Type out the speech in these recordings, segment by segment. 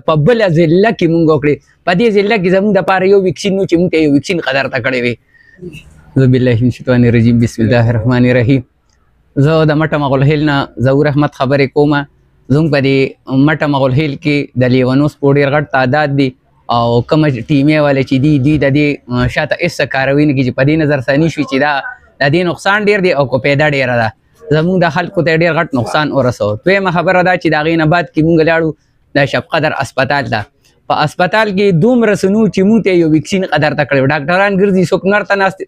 په بله ضلع کې مونږ وکړې په دې ضلع کې زمونږ دپاره یو ویکسین نو چې مونږ ته یو ویکسین قدر ته کړی وی اعوذ بالله من الشیطان الرجیم بسم الله الرحمن الرحیم زه د مټه مغلهیل نه ظهور احمد خبرې کوم زموږ په دې مټه مغلهیل کې د لیونو سپو ډېر غټ تعداد دی او کومه ټیمې والے چې دي دوی د دې شاته هېڅ څه کاروي نه کړي چې په دې نظرثاني شوي چې دا د دې نقصان ډېر دی او کو پیدا ډېره ده زموږ د خلکو ته ډېر غټ نقصان ورسو دویمه خبره ده چې د هغې نه بعد کې مونږ لاړو د شب قدر اسپتال ته په اسپتال کې دومره څه نو چې مونږ ته یو ویکسین قدر ته کړی ډاکټران ګرځي څوک نر ته ناست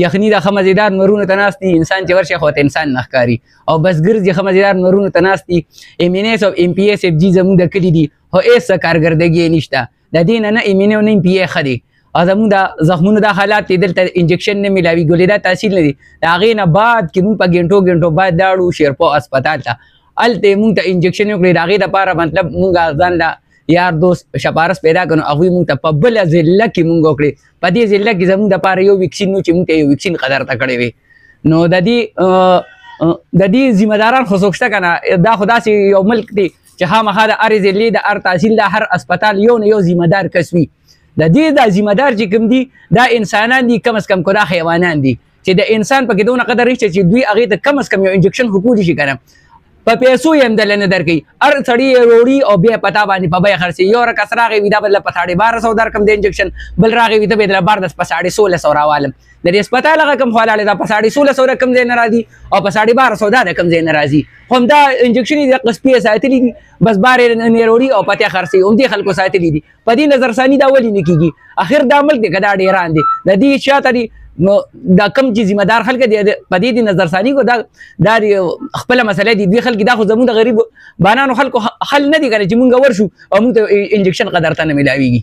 یخني د ښه مزېدار نورونو ته ناست دي انسان چې ورشي خو ته انسان نه ښکاري او بس ګرځي ښه مزېدار نورونو ته ناست دي ایمینیس او ایم پی ایس اف جي زموږ د کلي دي خو هېڅ څه کارګردګي یې نشته د دې نه نه ایمیني او نه ایم پی ای ښه دی او زموږ د زخمونو دا حالات دی دلته انجکشن نه میلاویږي ولې دا تحصیل نه دي د هغې نه بعد کې مونږ په ګنټو ګنټو بعد لاړو شیرپو اسپتال ته هلته یې مونږ ته انجکشن وکړې د هغې دپاره مطلب مونږ ځان له یار دوست شپارس پیدا کړو هغوی مونږ ته په بله ضلع کې مونږ وکړې په دې ضلع کې زمونږ دپاره یو ویکسین نو چې مونږ ته یو ویکسین قدر ته کړی وی نو د دې ذمه داران خو څوک شته که نه دا خو داسې یو ملک دی چې خامخا د هرې ضلعې د هر تحصیل د هر اسپتال یو نه یو ذمه دار کس وي د دې دا ذمه دار چې کوم دي دا انسانان دي کم از کم کو دا حیوانان دي چې د انسان پکې دونه قدر نشته چې دوی هغې ته کم از کم یو انجکشن خو کولی شي که نه په پیسو یې هم دله نه درکوي هر سړي یې روړي او بیا یې په تا باندې په بیه خرڅوي یو رکس راغی وي دا به په 1250 درکم د انجکشن بل راغی وي ته به یې دله بار دس په 1650 راوالم د دې اسپتال هغه کم خو ولاړې دا په 1650 د کم ځای نه راځي او په 1250 دا د کم ځای نه راځي خو همدا انجکشن یې د قسپې ساتلي دي بس بار یې نه روړي او په تیا خرڅوي همدې خلکو ساتلي دي په دې نظرثاني دا ولې نه کېږي اخر دا ملک دی که دا ډېران دی د دې شاته دي نو دا کم چې ذمه دار خلک دي په دې د نظرثاني کو دا خپله مسله دي دوی خلک دا خو زموږ د غریب بانانو خلکو حل نه دي که نه چې مونږ ورشو او مونږ ته انجکشن قدر ته نه میلاویږي